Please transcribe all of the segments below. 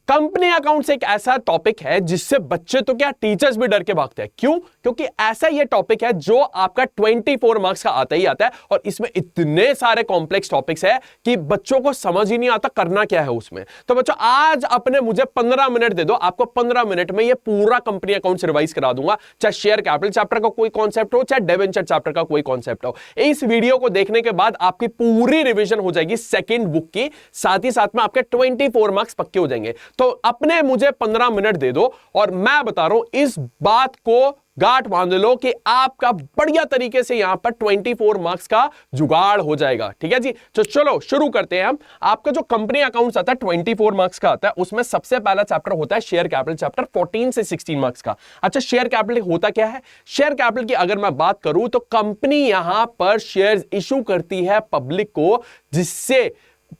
Company accounts एक ऐसा topic है जिससे बच्चे तो क्या टीचर्स भी डर के भागते हैं। क्यों? क्योंकि ऐसा ये टॉपिक है जो आपका 24 मार्क्स का आता ही आता है और इसमें इतने सारे कॉम्प्लेक्स टॉपिक्स है कि बच्चों को समझ ही नहीं आता करना क्या है उसमें। तो बच्चों आज अपने मुझे 15 मिनट दे दो, आपको 15 मिनट में ये पूरा कंपनी अकाउंट्स रिवाइज करा दूंगा, चाहे शेयर कैपिटल चैप्टर का कोई कॉन्सेप्ट हो, चाहे डिबेंचर चैप्टर का कोई कॉन्सेप्ट हो। इस वीडियो को देखने के बाद आपकी पूरी रिवीजन हो जाएगी सेकंड बुक की, साथ ही साथ में आपके 24 मार्क्स पक्के हो जाएंगे। तो अपने मुझे 15 मिनट दे दो और मैं बता रहा हूं, इस बात को गांठ बांध लो कि आपका बढ़िया तरीके से यहां पर 24 मार्क्स का जुगाड़ हो जाएगा। ठीक है जी, तो चलो शुरू करते हैं हम। आपका जो कंपनी अकाउंट्स आता है 24 मार्क्स का आता है, उसमें सबसे पहला चैप्टर होता है शेयर कैपिटल चैप्टर 14 से 16 मार्क्स का। अच्छा, शेयर कैपिटल होता क्या है? शेयर कैपिटल की अगर मैं बात करूं तो कंपनी यहां पर शेयर इशू करती है पब्लिक को, जिससे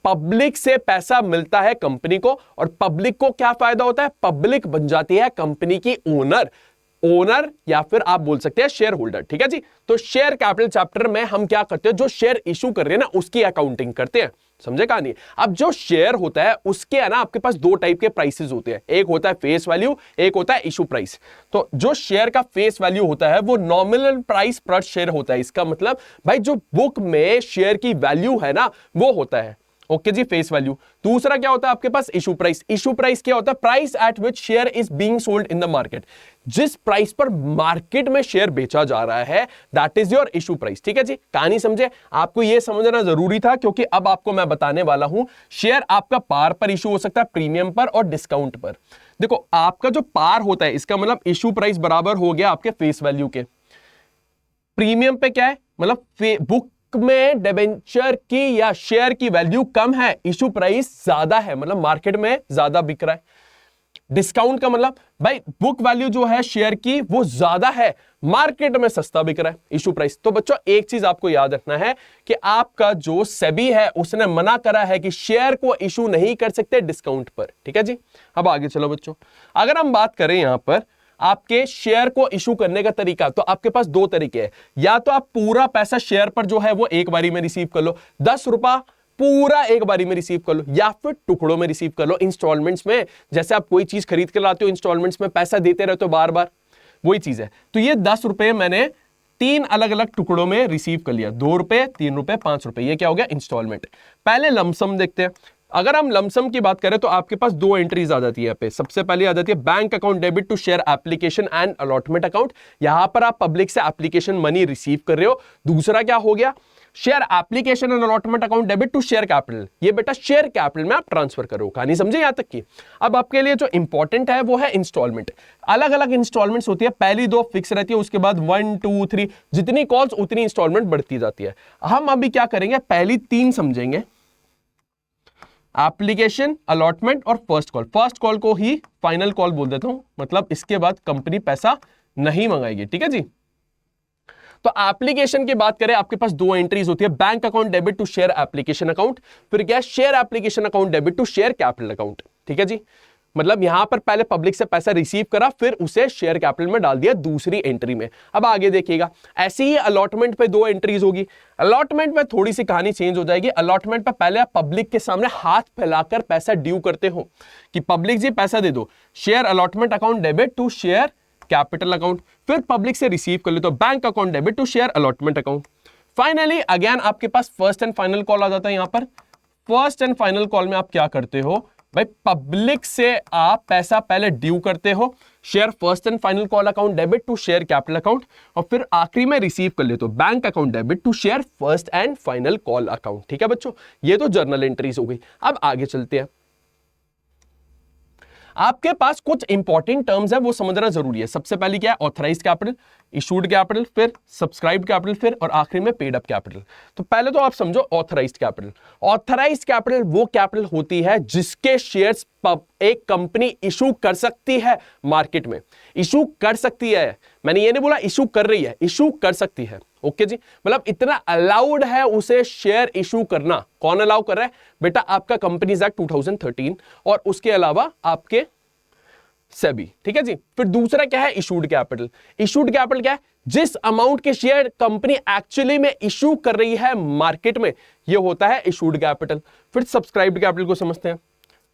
पब्लिक से पैसा मिलता है कंपनी को और पब्लिक को क्या फायदा होता है? पब्लिक बन जाती है कंपनी की ओनर या फिर आप बोल सकते हैं शेयर होल्डर। ठीक है जी, तो शेयर कैपिटल चैप्टर में हम क्या करते हैं, जो शेयर इशू कर रहे हैं ना उसकी अकाउंटिंग करते हैं। समझे कहानी? अब जो शेयर होता है उसके है ना आपके पास दो टाइप के प्राइसेस होते हैं, एक होता है फेस वैल्यू, एक होता है इशू प्राइस। तो जो शेयर का फेस वैल्यू होता है वो नॉमिनल प्राइस पर शेयर होता है। इसका मतलब भाई जो बुक में शेयर की वैल्यू है ना वो होता है, ओके जी, फेस वैल्यू। दूसरा क्या होता है आपके पास? Issue price. इशू प्राइस क्या होता है? Price at which share is being sold in the market. जिस प्राइस पर मार्केट में शेयर बेचा जा रहा है that is your issue price. ठीक है जी, कहानी समझे? आपको यह समझना जरूरी था क्योंकि अब आपको मैं बताने वाला हूं शेयर आपका पार पर इशू हो सकता है, प्रीमियम पर और डिस्काउंट पर। देखो आपका जो पार होता है इसका मतलब इशू प्राइस बराबर हो गया आपके फेस वैल्यू के। प्रीमियम पे क्या है? मतलब बुक में डिबेंचर की या शेयर की वैल्यू कम है, इशू प्राइस ज्यादा है, मतलब मार्केट में ज्यादा बिक रहा है। डिस्काउंट का मतलब भाई बुक वैल्यू जो है शेयर की वो ज्यादा है, मार्केट में सस्ता बिक रहा है, इशू प्राइस। तो बच्चों एक चीज आपको याद रखना है कि आपका जो सेबी है उसने मना करा है कि शेयर को इशू नहीं कर सकते डिस्काउंट पर। ठीक है जी, अब आगे चलो बच्चों। अगर हम बात करें यहां पर आपके शेयर को इशू करने का तरीका, तो आपके पास दो तरीके हैं। या तो आप पूरा पैसा शेयर पर जो है वो एक बारी में रिसीव कर लो, 10 रुपया पूरा एक बारी में रिसीव कर लो, या फिर टुकड़ों में रिसीव कर लो, इंस्टॉलमेंट्स में। जैसे आप कोई चीज खरीद के लाते हो इंस्टॉलमेंट्स में, पैसा देते रहते हो बार बार, वही चीज है। तो ये 10 रुपए मैंने 3 अलग अलग टुकड़ों में रिसीव कर लिया, 2 रुपए, 3 रुपए, 5 रुपए, ये क्या हो गया? इंस्टॉलमेंट। पहले लमसम देखते हैं। अगर हम लमसम की बात करें तो आपके पास दो एंट्रीज आ जाती है। पे सबसे पहले आ जाती है bank account debit to share application and allotment account. यहां पर आप पब्लिक से एप्लीकेशन मनी रिसीव कर रहे हो। दूसरा क्या हो गया? Share application and allotment account debit to share capital. ये बेटा शेयर कैपिटल में आप ट्रांसफर करो। कहानी समझे यहां तक की? अब आपके लिए जो इंपॉर्टेंट है वो है इंस्टॉलमेंट। अलग अलग इंस्टॉलमेंट्स होती है, पहली 2 फिक्स रहती है, उसके बाद 1 2 3 जितनी कॉल्स उतनी इंस्टॉलमेंट बढ़ती जाती है। हम अभी क्या करेंगे, पहली 3 समझेंगे, एप्लीकेशन, अलॉटमेंट और फर्स्ट कॉल। फर्स्ट कॉल को ही फाइनल कॉल बोल देता हूं, मतलब इसके बाद कंपनी पैसा नहीं मंगाएगी। ठीक है जी, तो एप्लीकेशन की बात करें, आपके पास दो एंट्रीज होती है, bank account debit to share application account, फिर क्या? Share application account debit to share capital account. ठीक है जी, मतलब यहां पर पहले पब्लिक से पैसा रिसीव करा, फिर उसे शेयर कैपिटल में डाल दिया दूसरी एंट्री में। अब आगे देखिएगा, ऐसे ही अलॉटमेंट पे 2 एंट्रीज होगी। अलॉटमेंट में थोड़ी सी कहानी चेंज हो जाएगी। अलॉटमेंट पे पहले आप पब्लिक के सामने हाथ फैलाकर पैसा ड्यू करते हो कि पब्लिक जी पैसा दे दो, share allotment account debit to share capital account, फिर पब्लिक से रिसीव कर ले तो bank account debit to share allotment account. Finally again आपके पास फर्स्ट एंड फाइनल कॉल आ जाता है। यहां पर फर्स्ट एंड फाइनल कॉल में आप क्या करते हो भाई, पब्लिक से आप पैसा पहले ड्यू करते हो, share first and final call account debit to share capital account, और फिर आखिरी में रिसीव कर लेते हो bank account debit to share first and final call account. ठीक है बच्चों, ये तो जर्नल एंट्रीज हो गई। अब आगे चलते हैं। आपके पास कुछ इंपॉर्टेंट टर्म्स है वो समझना जरूरी है। सबसे पहले क्या है? ऑथराइज्ड कैपिटल, इशूड कैपिटल, फिर सब्सक्राइब्ड कैपिटल, फिर और आखिरी में पेड अप कैपिटल। तो पहले तो आप समझो ऑथराइज्ड कैपिटल। ऑथराइज्ड कैपिटल वो कैपिटल होती है जिसके शेयर्स एक कंपनी इशू कर सकती है मार्केट में। इशू कर सकती है, मैंने ये नहीं बोला इशू कर रही है, इशू कर सकती है। ओके जी, मतलब इतना अलाउड है उसे शेयर इशू करना। कौन अलाउ कर रहा है बेटा? आपका कंपनीज एक्ट 2013 और उसके अलावा आपके सेबी। ठीक है जी, फिर दूसरा क्या है? Issued capital. इशूड कैपिटल क्या है? जिस अमाउंट के शेयर कंपनी एक्चुअली में इशू कर रही है मार्केट में, ये होता है इशूड कैपिटल। फिर सब्सक्राइब्ड कैपिटल को समझते हैं।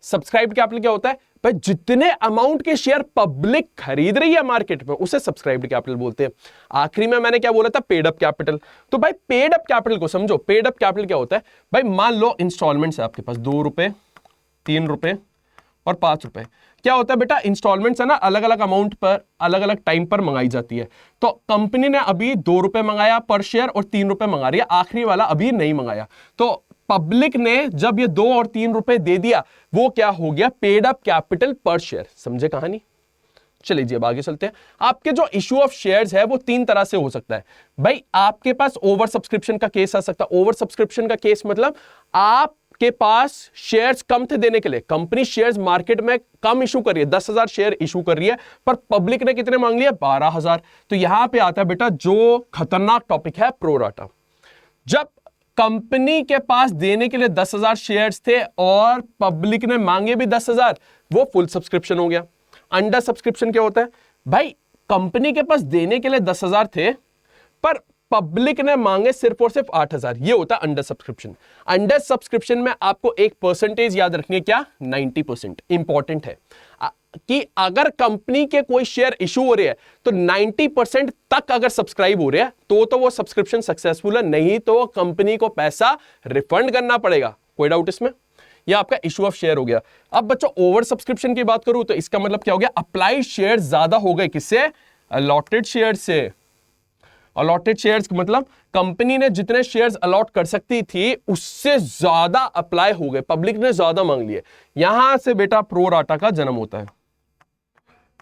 सब्सक्राइब्ड कैपिटल क्या होता है? भाई जितने अमाउंट के शेयर पब्लिक खरीद रही है मार्केट में उसे सब्सक्राइब्ड कैपिटल बोलते हैं। आखिरी में मैंने क्या बोला था, पेड अप कैपिटल। तो भाई पेड अप कैपिटल को समझो, पेड अप कैपिटल क्या होता है भाई, मान लो इंस्टॉलमेंट्स है आपके पास 2 रुपए, 3 रुपए और 5 रुपए। क्या होता है बेटा, इंस्टॉलमेंट्स है ना, अलग अलग अमाउंट पर अलग अलग टाइम पर मंगाई जाती है। तो कंपनी ने अभी 2 रुपए मंगाया पर शेयर और 3 रुपए मंगा रही है, आखिरी वाला अभी नहीं मंगाया। तो पब्लिक ने जब ये 2 और 3 रुपए दे दिया, वो क्या हो गया, पेड अप कैपिटल पर शेयर। समझे कहानी? चलिए जी अब आगे चलते हैं। आपके जो इशू ऑफ शेयर्स है वो 3 तरह से हो सकता है भाई। आपके पास ओवर सब्सक्रिप्शन का केस आ सकता है। ओवर सब्सक्रिप्शन का केस मतलब आपके पास शेयर्स कम थे देने के लिए, कंपनी शेयर्स मार्केट में कम इशू कर रही है, 10,000 शेयर इशू कर रही है, पर पब्लिक ने कितने मांग लिए, 12,000। तो यहां पे आता है बेटा जो खतरनाक टॉपिक है, प्रोराटा। जब कंपनी के पास देने के लिए 10,000 शेयर्स थे और पब्लिक ने मांगे भी 10,000, वो फुल सब्सक्रिप्शन हो गया। अंडर सब्सक्रिप्शन क्या होता है भाई, कंपनी के पास देने के लिए 10,000 थे पर पब्लिक ने मांगे सिर्फ और सिर्फ 8,000, ये होता है अंडर सब्सक्रिप्शन। अंडर सब्सक्रिप्शन में आपको एक परसेंटेज याद रखनी है, क्या, 90%। इंपॉर्टेंट है कि अगर कंपनी के कोई शेयर इशू हो रहे हैं तो 90% तक अगर सब्सक्राइब हो रहे हैं तो वो सब्सक्रिप्शन सक्सेसफुल है, नहीं तो कंपनी को पैसा रिफंड करना पड़ेगा। कोई डाउट इसमें? यह आपका इशू ऑफ शेयर हो गया। अब बच्चों ओवर सब्सक्रिप्शन की बात करूं तो इसका मतलब क्या हो गया, अप्लाइड शेयर ज्यादा हो गए, किससे, अलॉटेड शेयर से। अलॉटेड शेयर्स मतलब कंपनी ने जितने शेयर्स अलॉट कर सकती थी उससे ज्यादा अप्लाई हो गए, पब्लिक ने ज्यादा मांग लिए। यहां से बेटा प्रोराटा का जन्म होता है।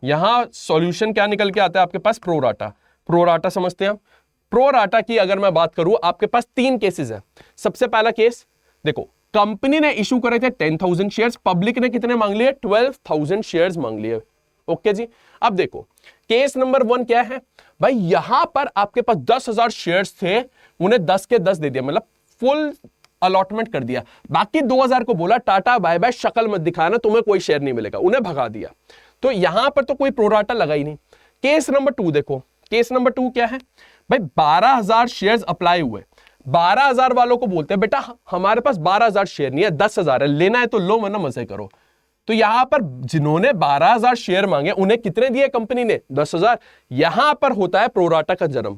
यहां सॉल्यूशन क्या निकल के आता है आपके पास, प्रोराटा। प्रोराटा समझते हैं हम। प्रोराटा की अगर मैं बात करूं, आपके पास 3 केसेस है। सबसे पहला केस देखो, कंपनी ने इशू करे थे 10,000 शेयर्स, पब्लिक ने कितने मांग लिए, 12,000 शेयर्स मांग लिए। ओके जी। अब देखो केस नंबर 1 क्या है भाई, यहां पर आपके पास 10,000 शेयर्स थे, उन्हें 10 के 10 दे दिया, मतलब फुल अलॉटमेंट कर दिया। बाकी 2,000 को बोला टाटा बाय बाय, शक्ल मत दिखाना, तुम्हें कोई शेयर नहीं मिलेगा, उन्हें भगा दिया। तो यहां पर तो कोई प्रोराटा लगा ही नहीं। केस नंबर 2 देखो, केस नंबर 2 क्या है भाई, 12,000 शेयर्स अप्लाई हुए। 12,000 वालों को बोलते हैं बेटा हमारे पास 12,000 शेयर नहीं है, 10,000 है, लेना है तो लो वरना मजे करो। तो यहां पर जिन्होंने 12,000 शेयर मांगे उन्हें कितने दिए कंपनी ने, 10,000। यहां पर होता है प्रोराटा का जन्म।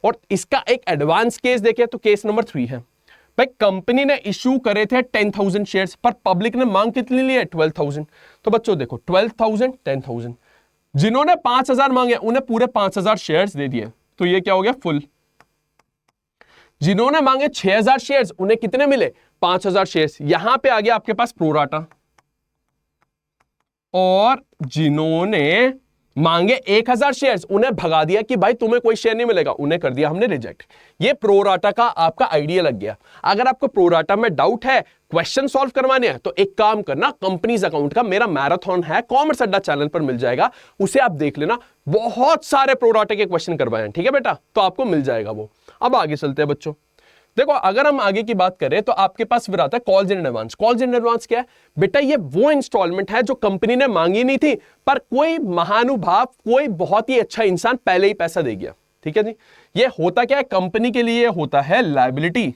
और इसका एक एडवांस केस देखें तो केस नंबर 3 है भाई, कंपनी ने इशू करे थे 10,000 शेयर्स पर पब्लिक ने मांग कितनी ली है, 12,000। तो बच्चों देखो 12,000 10,000, जिन्होंने 5,000 मांगे उन्हें पूरे 5,000 शेयर्स दे दिए, तो ये क्या हो गया, फुल। जिन्होंने मांगे 6,000 शेयर्स उन्हें कितने मिले, 5,000 शेयर्स। यहां पे आ गया आपके पास प्रोराटा। और जिन्होंने मांगे 1,000 शेयर्स उन्हें भगा दिया कि भाई तुम्हें कोई शेयर नहीं मिलेगा, उन्हें कर दिया हमने रिजेक्ट। ये प्रोराटा का आपका आइडिया लग गया। अगर आपको प्रोराटा में डाउट है, क्वेश्चन सॉल्व करवाने हैं, तो एक काम करना, कंपनीज अकाउंट का मेरा मैराथन है, कॉमर्स अड्डा चैनल पर मिल जाएगा, उसे आप देख लेना। बहुत सारे प्रोराटा के क्वेश्चन करवाए हैं, ठीक है बेटा, तो आपको मिल जाएगा वो। अब आगे चलते हैं बच्चों। देखो अगर हम आगे की बात करें तो आपके पास फिर आता है calls in advance. Calls in advance क्या है बेटा, ये वो इंस्टॉलमेंट है जो कंपनी ने मांगी नहीं थी, पर कोई महानुभाव, कोई बहुत ही अच्छा इंसान पहले ही पैसा दे गया। ठीक है जी। ये होता क्या है, कंपनी के लिए होता है लायबिलिटी,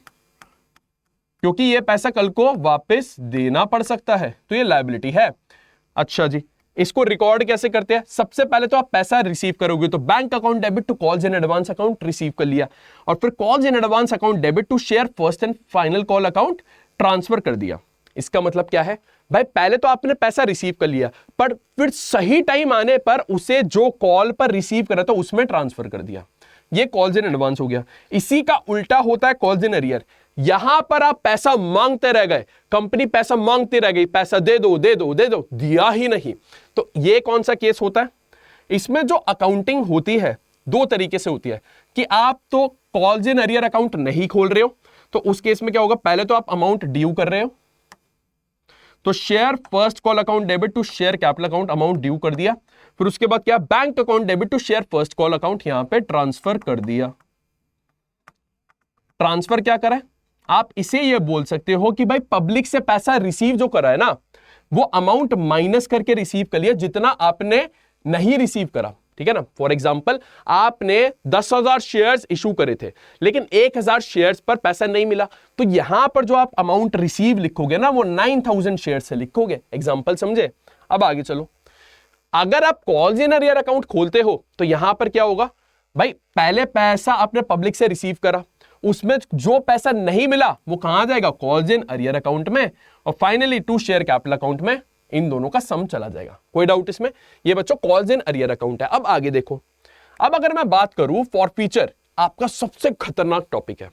क्योंकि ये पैसा कल को वापस देना पड़ सकता है, तो ये लायबिलिटी है। अच्छा जी, इसको रिकॉर्ड कैसे करते हैं, सबसे पहले तो आप पैसा रिसीव करोगे तो bank account debit to calls in advance account receive कर लिया, और फिर calls in advance account debit to share first and final call account transfer कर दिया। इसका मतलब क्या है भाई, पहले तो आपने पैसा रिसीव कर लिया, पर फिर सही टाइम आने पर उसे जो कॉल पर रिसीव करा था उसमें ट्रांसफर कर दिया। ये कॉल्स इन एडवांस हो गया। इसी का उल्टा होता है कॉल्स इन अरियर। यहां पर आप पैसा मांगते रह गए, कंपनी पैसा मांगती रह गई, पैसा दे दो दे दो दे दो, दिया ही नहीं। तो ये कौन सा केस होता है, इसमें जो अकाउंटिंग होती है 2 तरीके से होती है कि आप तो कॉल्स इन अरियर अकाउंट नहीं खोल रहे हो, तो उस केस में क्या होगा, पहले तो आप अमाउंट ड्यू कर रहे हो, तो share first call account debit to share capital account amount due कर दिया। फिर उसके बाद क्या, bank account debit to share first call account यहां पे ट्रांसफर कर दिया। ट्रांसफर क्या करें, आप इसे ये बोल सकते हो कि भाई पब्लिक से पैसा रिसीव जो करा है ना, वो अमाउंट माइनस करके रिसीव कर लिया जितना आपने नहीं रिसीव करा। ठीक है ना। फॉर एग्जांपल आपने 10,000 शेयर्स इशू करे थे, लेकिन 1,000 शेयर्स पर पैसा नहीं मिला, तो यहां पर जो आप अमाउंट रिसीव लिखोगे ना, वो 9,000 शेयर्स से लिखोगे। एग्जांपल समझे। अब आगे चलो, अगर आप कॉल्स इन अरियर अकाउंट खोलते हो तो यहां पर क्या होगा भाई, पहले पैसा आपने पब्लिक से रिसीव करा, उसमें जो पैसा नहीं मिला वो कहां जाएगा, कॉल्स इन अरियर अकाउंट में, और finally to share capital account में, इन दोनों का सम चला जाएगा। कोई डाउट इसमें? ये बच्चों कॉल्स इन अरियर अकाउंट है। अब आगे देखो, अब अगर मैं बात करूं फॉरफीचर, आपका सबसे खतरनाक टॉपिक है,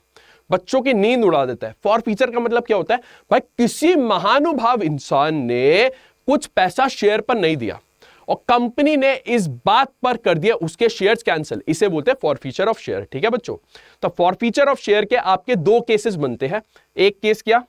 बच्चों की नींद उड़ा देता है। फॉरफीचर का मतलब क्या होता है भाई, किसी महानुभाव इंसान ने कुछ पैसा शेयर पर नहीं दिया और कंपनी ने इस बात पर कर दिया उसके शेयर्स कैंसिल, इसे बोलते हैं फॉरफीचर ऑफ शेयर। ठीक है बच्चों, तो फॉरफीचर ऑफ शेयर के आपके दो केसेस बनते हैं। एक केस क्या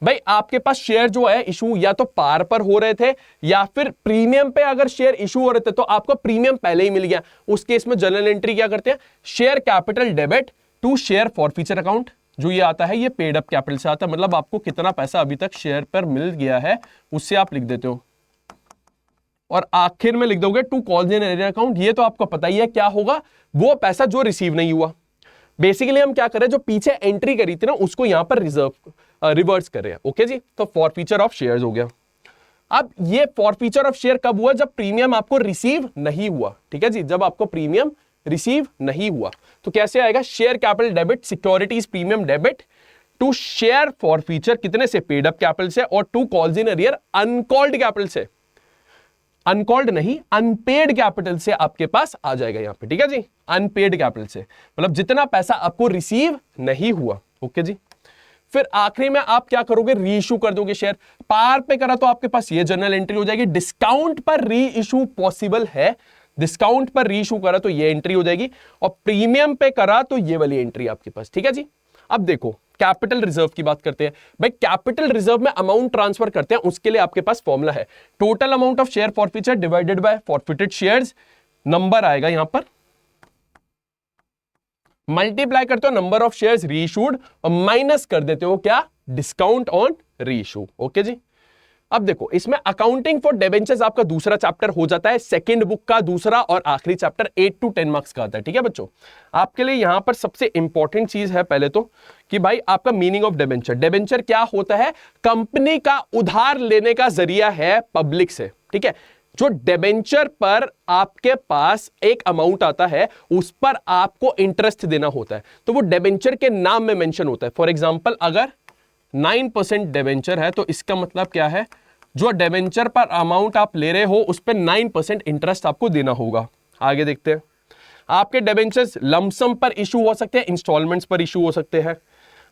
भाई, आपके पास शेयर जो है इशू या तो पार पर हो रहे थे या फिर प्रीमियम पे अगर शेयर इशू हो रहे थे तो आपको प्रीमियम पहले ही मिल गया, उस केस में जनरल एंट्री क्या करते हैं, share capital debit to share forfeiture account, जो ये आता है ये पेड अप कैपिटल से आता है, मतलब आपको कितना पैसा अभी तक शेयर पर मिल गया है उससे आप लिख देते हो, और आखिर में लिख दोगे to calls in arrear account. ये तो आपको पता ही है क्या होगा, वो पैसा जो रिसीव नहीं हुआ। बेसिकली हम क्या करें, जो पीछे एंट्री करी थी ना उसको यहां पर रिवर्स कर रहे हैं। ओके जी, तो फॉरफीचर ऑफ शेयर्स हो गया। अब ये फॉरफीचर ऑफ शेयर कब हुआ, जब प्रीमियम आपको रिसीव नहीं हुआ। ठीक है जी, जब आपको प्रीमियम रिसीव नहीं हुआ तो कैसे आएगा, share capital debit securities premium debit to share forfeiture, कितने से, पेड अप कैपिटल से, और to calls in arrear uncalled capital से, अनकॉल्ड नहीं अनपेड कैपिटल से आपके पास आ जाएगा यहां पे। ठीक है जी, अनपेड कैपिटल से मतलब जितना पैसा आपको रिसीव नहीं हुआ। ओके जी, फिर आखिरी में आप क्या करोगे, री इशू कर दोगे शेयर। पार पे करा तो आपके पास ये जनरल एंट्री हो जाएगी, डिस्काउंट पर री इशू पॉसिबल है, डिस्काउंट पर री इशू करा तो ये एंट्री हो जाएगी, और प्रीमियम पे करा तो ये वाली एंट्री आपके पास। ठीक है जी, अब देखो कैपिटल रिजर्व की बात करते हैं भाई। कैपिटल रिजर्व में अमाउंट ट्रांसफर करते हैं, उसके लिए आपके पास फॉर्मूला है, total amount of share forfeiture divided by forfeited shares, number आएगा यहां पर, मल्टीप्लाई करते हो नंबर ऑफ शेयर्स रीइश्यूड और माइनस कर देते हो क्या, डिस्काउंट ऑन रीइश्यू। ओके जी, अब देखो इसमें अकाउंटिंग फॉर डिबेंचर्स आपका दूसरा चैप्टर हो जाता है, सेकंड बुक का दूसरा और आखिरी चैप्टर 8 to 10 मार्क्स का आता है। ठीक है बच्चों, आपके लिए यहां पर सबसे इंपॉर्टेंट चीज है पहले तो कि भाई आपका मीनिंग ऑफ डिबेंचर। डिबेंचर क्या होता है, कंपनी का उधार लेने का जरिया है पब्लिक से। ठीक है, जो डिबेंचर पर आपके पास एक अमाउंट आता है उस पर आपको इंटरेस्ट देना होता है, तो वो डिबेंचर के नाम में मेंशन होता है। फॉर एग्जांपल अगर 9% डिबेंचर है तो इसका मतलब क्या है, जो डिबेंचर पर अमाउंट आप ले रहे हो उस पर 9% इंटरेस्ट आपको देना होगा। आगे देखते हैं, आपके डिबेंचर्स लमसम पर इशू हो सकते हैं, इंस्टॉलमेंट्स पर इशू हो सकते हैं।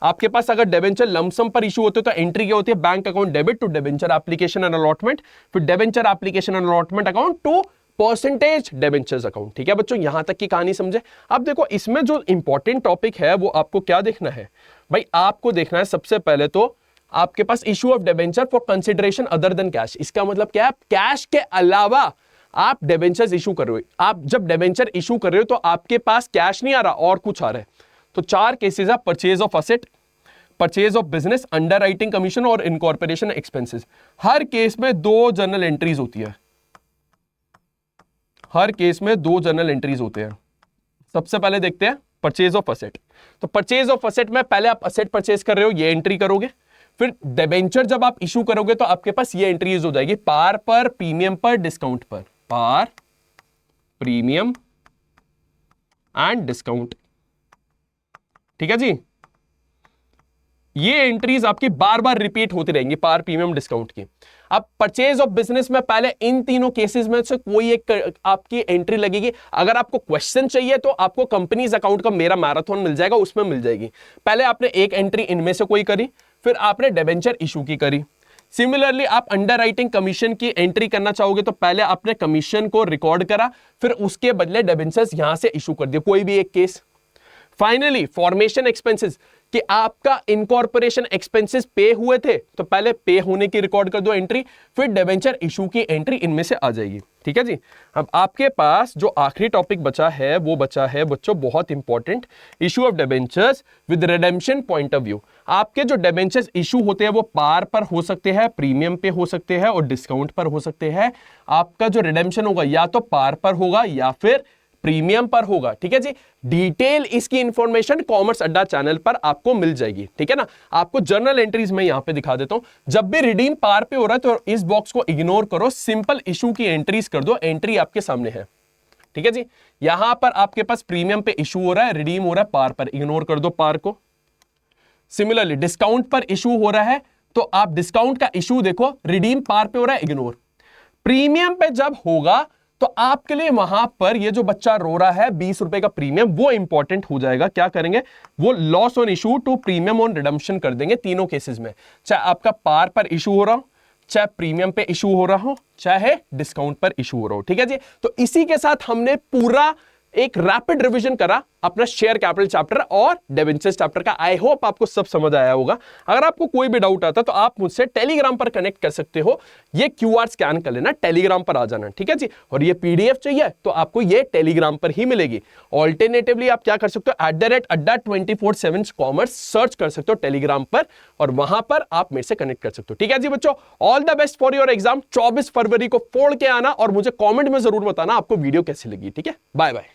आपके पास अगर डिबेंचर लमसम पर इशू होते हैं तो एंट्री क्या होती है, bank account debit to debenture application and allotment, फिर debenture application and allotment account to percentage debentures account. ठीक है बच्चों, यहां तक की कहानी समझे। अब देखो इसमें जो इंपॉर्टेंट टॉपिक है वो आपको क्या देखना है भाई, आपको देखना है सबसे पहले तो आपके पास issue of debenture for consideration other than cash. इसका मतलब क्या है, कैश के अलावा आप डिबेंचर्स इशू कर रहे हो। आप जब डिबेंचर इशू कर रहे हो तो आपके पास कैश नहीं आ रहा और कुछ आ रहा है। तो चार केसेस है, purchase of asset, purchase of business, under writing commission और इनकॉर्पोरेशन एक्सपेंसेस। हर केस में दो जर्नल एंट्रीज होती है, हर केस में दो जर्नल एंट्रीज होते हैं। सबसे पहले देखते हैं परचेज ऑफ असेट। तो परचेज ऑफ असेट में पहले आप असेट परचेज कर रहे हो, ये एंट्री करोगे। फिर डिबेंचर जब आप इशू करोगे तो आपके पास ये एंट्रीज हो जाएगी, पार पर, प्रीमियम पर, डिस्काउंट पर, पार, प्रीमियम एंड डिस्काउंट। ठीक है जी, ये एंट्रीज आपकी बार बार रिपीट होती रहेंगी, पार, प्रीमियम, डिस्काउंट की। अब परचेज ऑफ बिजनेस में पहले इन तीनों केसेस में से कोई एक आपकी एंट्री लगेगी। अगर आपको क्वेश्चन चाहिए तो आपको कंपनीज अकाउंट का मेरा मैराथन मिल जाएगा, उसमें मिल जाएगी। पहले आपने एक एंट्री इनमें से कोई करी, फिर आपने डिबेंचर इशू की करी। सिमिलरली आप अंडर राइटिंग कमीशन की एंट्री करना चाहोगे तो पहले आपने कमीशन को रिकॉर्ड करा, फिर उसके बदले डिबेंचर्स यहां से इशू कर दिया, कोई भी एक केस। फाइनली फॉर्मेशन एक्सपेंसेस, कि आपका इनकॉर्पोरेशन एक्सपेंसेस पे हुए थे तो पहले पे होने की रिकॉर्ड कर दो एंट्री, फिर डिबेंचर इशू की एंट्री इनमें से आ जाएगी। ठीक है जी, अब आपके पास जो आखिरी टॉपिक बचा है वो बचा है बच्चों बहुत important, issue of debentures with redemption point of view. आपके जो डिबेंचर्स इशू होते हैं वो पार पर हो सकते हैं, प्रीमियम पे हो सकते हैं और डिस्काउंट पर हो सकते हैं। आपका जो रिडेम्पशन होगा या तो पार पर होगा या फिर प्रीमियम पर होगा, ठीक है जी। डिटेल इसकी इंफॉर्मेशन कॉमर्स अड्डा चैनल पर आपको मिल जाएगी, ठीक है ना। आपको जर्नल एंट्रीज में यहां पे दिखा देता हूं, जब भी रिडीम पार पे हो रहा है तो इस बॉक्स को इग्नोर करो, सिंपल इशू की एंट्रीज कर दो, एंट्री आपके सामने है, ठीक है जी। यहां पर आपके पास प्रीमियम पे इशू हो रहा है, रिडीम हो रहा है पार पर, इग्नोर कर दो पार को। सिमिलरली डिस्काउंट पर इशू हो रहा है तो आप डिस्काउंट का इशू देखो, रिडीम पार पे हो रहा है, इग्नोर। प्रीमियम पे जब होगा तो आपके लिए वहां पर ये जो बच्चा रो रहा है 20 रुपए का प्रीमियम, वो इंपॉर्टेंट हो जाएगा। क्या करेंगे, वो loss on issue to premium on redemption कर देंगे तीनों केसेस में, चाहे आपका पार पर इशू हो रहा हो, चाहे प्रीमियम पे इशू हो रहा हो, चाहे डिस्काउंट पर इशू हो रहा हो, ठीक है जी। तो इसी के साथ हमने पूरा एक रैपिड रिवीजन करा अपना शेयर कैपिटल चैप्टर और डिबेंचर्स चैप्टर का। आई होप आपको सब समझ आया होगा। अगर आपको कोई भी डाउट आता तो आप मुझसे टेलीग्राम पर कनेक्ट कर सकते हो, ये क्यूआर स्कैन कर लेना, टेलीग्राम पर आ जाना, ठीक है जी। और ये पीडीएफ चाहिए तो आपको ये टेलीग्राम पर ही मिलेगी। ऑल्टरनेटिवली आप क्या कर सकते हो, @Adda24/7 कॉमर्स सर्च कर सकते हो टेलीग्राम पर, और वहां पर आप मेरे से कनेक्ट कर सकते हो, ठीक है जी बच्चों। All the best for your exam. 24 फरवरी को फोड़ के आना और मुझे कॉमेंट में जरूर बताना आपको वीडियो कैसी लगी, ठीक है। Bye bye.